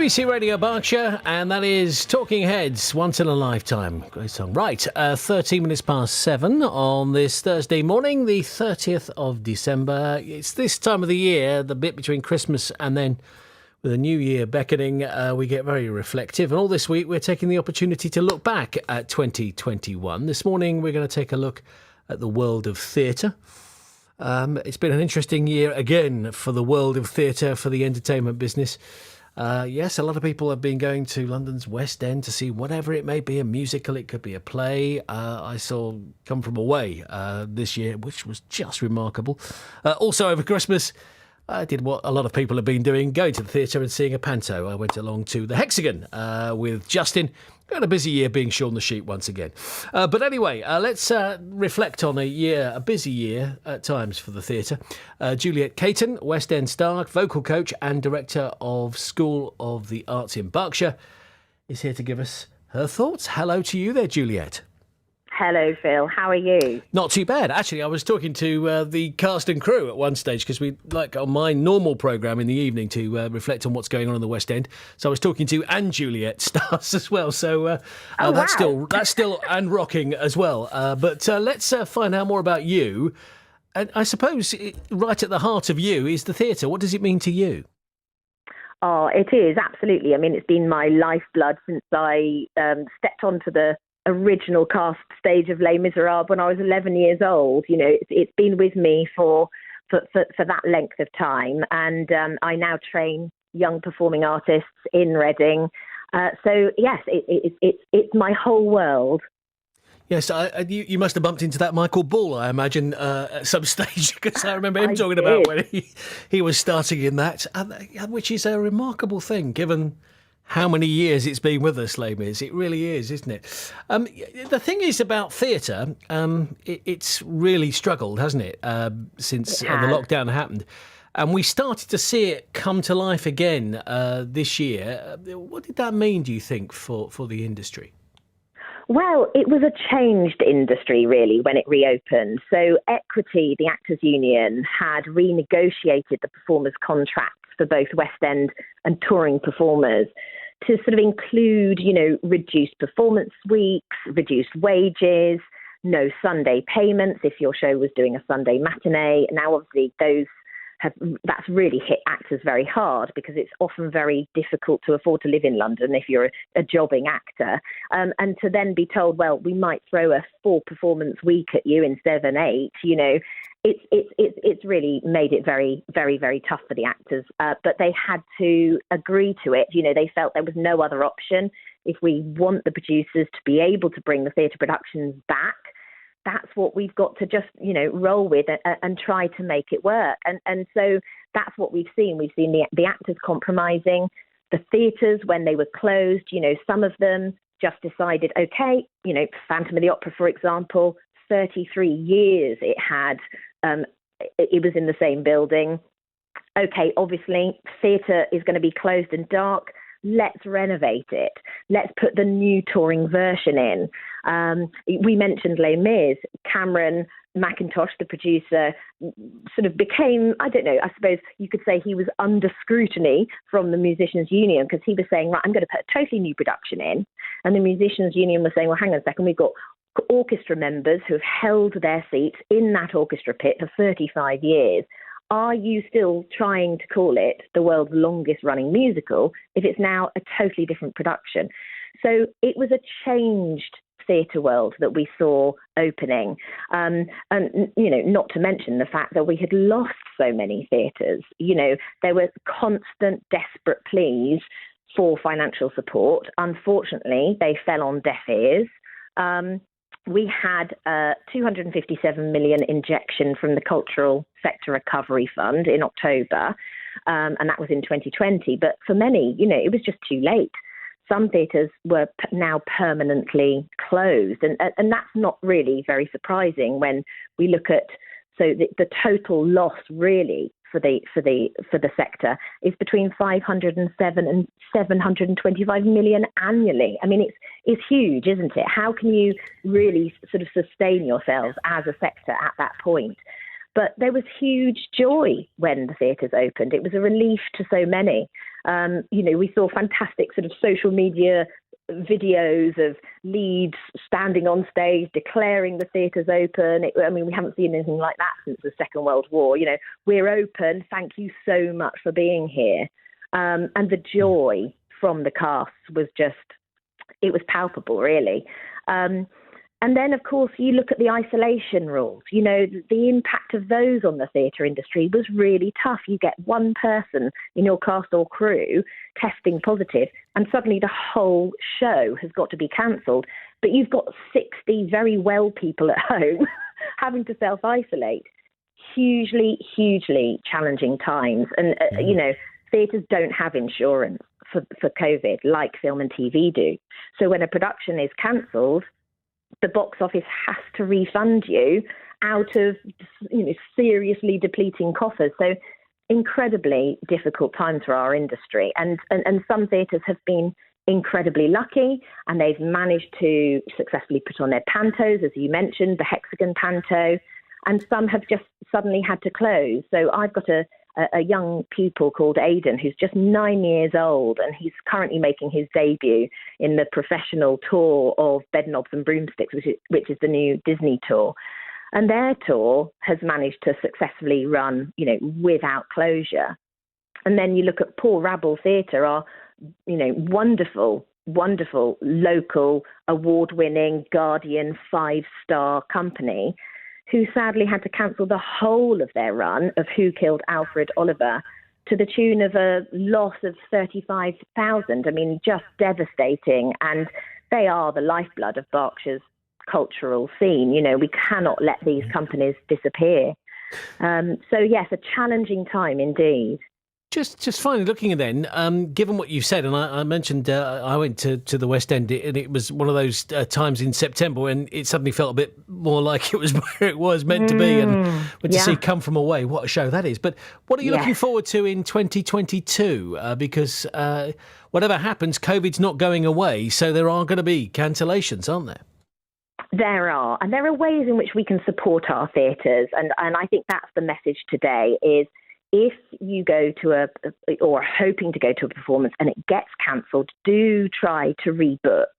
BBC Radio Berkshire, and that is Talking Heads, Once in a Lifetime. Great song. Right, 13 minutes past 7 on this Thursday morning, the 30th of December. It's this time of the year, the bit between Christmas and then with the new year beckoning, we get very reflective. And all this week, we're taking the opportunity to look back at 2021. This morning, we're going to take a look at the world of theatre. It's been an interesting year again for the world of theatre, for the entertainment business. Yes, a lot of people have been going to London's West End to see whatever it may be, a musical, it could be a play. I saw Come From Away this year, which was just remarkable. Also over Christmas, I did what a lot of people have been doing, going to the theatre and seeing a panto. I went along to the Hexagon with Justin. We had a busy year being Shaun the Sheep once again. But anyway, let's reflect on a busy year at times for the theatre. Juliette Caton, West End star, vocal coach and director of School of the Arts in Berkshire, is here to give us her thoughts. Hello to you there, Juliette. Hello, Phil. How are you? Not too bad. Actually, I was talking to the cast and crew at one stage because we like on my normal programme in the evening to reflect on what's going on in the West End. So I was talking to and Juliette stars as well. So that's still and rocking as well. But let's find out more about you. And I suppose right at the heart of you is the theatre. What does it mean to you? Oh, it is, absolutely. I mean, it's been my lifeblood since I stepped onto the original cast stage of Les Miserables when I was 11 years old. You know, it's been with me for that length of time, and I now train young performing artists in Reading. So yes, it's my whole world. Yes, you must have bumped into that Michael Ball, I imagine, at some stage, because I remember him talking about when he was starting in that, which is a remarkable thing, given how many years it's been with us, Les Mis. It really is, isn't it? The thing is about theatre, it's really struggled, hasn't it, since the lockdown happened. And we started to see it come to life again this year. What did that mean, do you think, for the industry? Well, it was a changed industry, really, when it reopened. So Equity, the Actors Union, had renegotiated the performers' contracts for both West End and touring performers to sort of include, you know, reduced performance weeks, reduced wages, no Sunday payments if your show was doing a Sunday matinee. Now, obviously, that's really hit actors very hard because it's often very difficult to afford to live in London if you're a jobbing actor. And to then be told, well, we might throw a 4-performance week at you instead of an 8, you know, it's really made it very, very, very tough for the actors. But they had to agree to it. You know, they felt there was no other option. If we want the producers to be able to bring the theatre productions back, that's what we've got to just, you know, roll with and try to make it work. And so that's what we've seen. We've seen the actors compromising, the theatres when they were closed. You know, some of them just decided, OK, you know, Phantom of the Opera, for example, 33 years it had. It was in the same building. OK, obviously, theatre is going to be closed and dark. Let's renovate it. Let's put the new touring version in. We mentioned Les Mis. Cameron McIntosh, the producer, sort of became, I don't know, I suppose you could say he was under scrutiny from the Musicians' Union because he was saying, right, I'm going to put a totally new production in. And the Musicians' Union was saying, well, hang on a second, we've got orchestra members who have held their seats in that orchestra pit for 35 years. Are you still trying to call it the world's longest running musical if it's now a totally different production? So it was a changed theatre world that we saw opening. And, you know, not to mention the fact that we had lost so many theatres. You know, there were constant, desperate pleas for financial support. Unfortunately, they fell on deaf ears. We had a $257 million injection from the Cultural Sector Recovery Fund in October, and that was in 2020. But for many, you know, it was just too late. Some theatres were now permanently closed, and that's not really very surprising when we look at the total loss really for the sector is between 507 and 725 million annually. I mean, it's huge, isn't it? How can you really sort of sustain yourselves as a sector at that point? But there was huge joy when the theatres opened. It was a relief to so many. We saw fantastic sort of social media videos of leads standing on stage declaring the theatres open. We haven't seen anything like that since the Second World War. We're open. Thank you so much for being here. And the joy from the cast it was palpable, really. And then, of course, you look at the isolation rules. The impact of those on the theatre industry was really tough. You get one person in your cast or crew testing positive, and suddenly the whole show has got to be cancelled. But you've got 60 very well people at home having to self-isolate. Hugely, hugely challenging times. And, theatres don't have insurance for COVID like film and TV do. So when a production is cancelled, the box office has to refund you out of, seriously depleting coffers. So incredibly difficult times for our industry. And some theatres have been incredibly lucky, and they've managed to successfully put on their pantos, as you mentioned, the Hexagon Panto, and some have just suddenly had to close. So I've got a young pupil called Aidan, who's just 9 years old, and he's currently making his debut in the professional tour of Bedknobs and Broomsticks, which is the new Disney tour. And their tour has managed to successfully run, without closure. And then you look at Paul Rabble Theatre, our, wonderful, wonderful local award-winning Guardian 5-star company, who sadly had to cancel the whole of their run of Who Killed Alfred Oliver, to the tune of a loss of 35,000. Just devastating. And they are the lifeblood of Berkshire's cultural scene. We cannot let these companies disappear. So yes, a challenging time indeed. Just finally looking at then, given what you've said, and I mentioned I went to the West End, and it was one of those times in September when it suddenly felt a bit more like it was where it was meant to be. And when to see Come From Away, what a show that is. But what are you looking forward to in 2022? Because whatever happens, COVID's not going away, so there are going to be cancellations, aren't there? There are. And there are ways in which we can support our theatres. And I think that's the message today is, if you go to or are hoping to go to a performance and it gets cancelled, do try to rebook.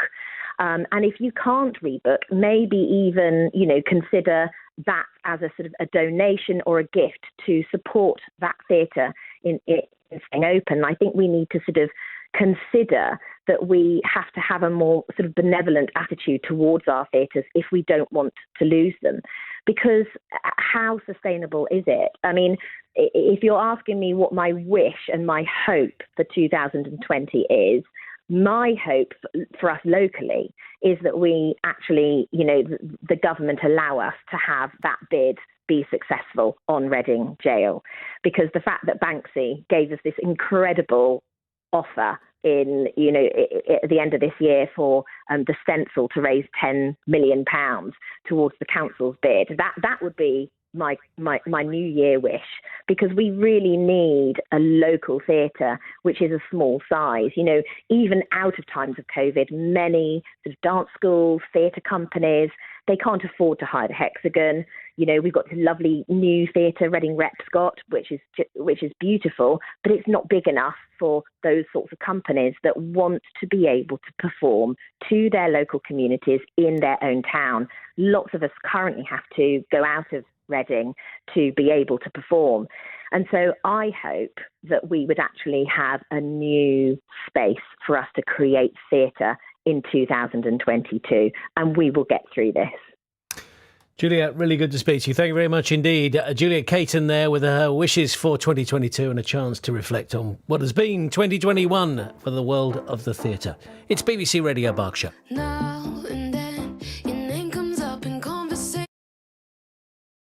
And if you can't rebook, maybe even, consider that as a sort of a donation or a gift to support that theatre in staying open. I think we need to sort of consider that we have to have a more sort of benevolent attitude towards our theatres if we don't want to lose them. Because how sustainable is it? If you're asking me what my wish and my hope for 2020 is, my hope for us locally is that we actually, the government allow us to have that bid be successful on Reading Jail. Because the fact that Banksy gave us this incredible offer at the end of this year for the stencil to raise £10 million towards the council's bid, that would be my New Year wish, because we really need a local theatre which is a small size. Even out of times of COVID, many sort of dance schools, theatre companies, they can't afford to hire the Hexagon. We've got this lovely new theatre, Reading Repscott, which is beautiful, but it's not big enough for those sorts of companies that want to be able to perform to their local communities in their own town. Lots of us currently have to go out of Reading to be able to perform. And so I hope that we would actually have a new space for us to create theatre in 2022, and we will get through this. Juliette, really good to speak to you. Thank you very much indeed. Juliette Caton there with her wishes for 2022 and a chance to reflect on what has been 2021 for the world of the theatre. It's BBC Radio Berkshire. Now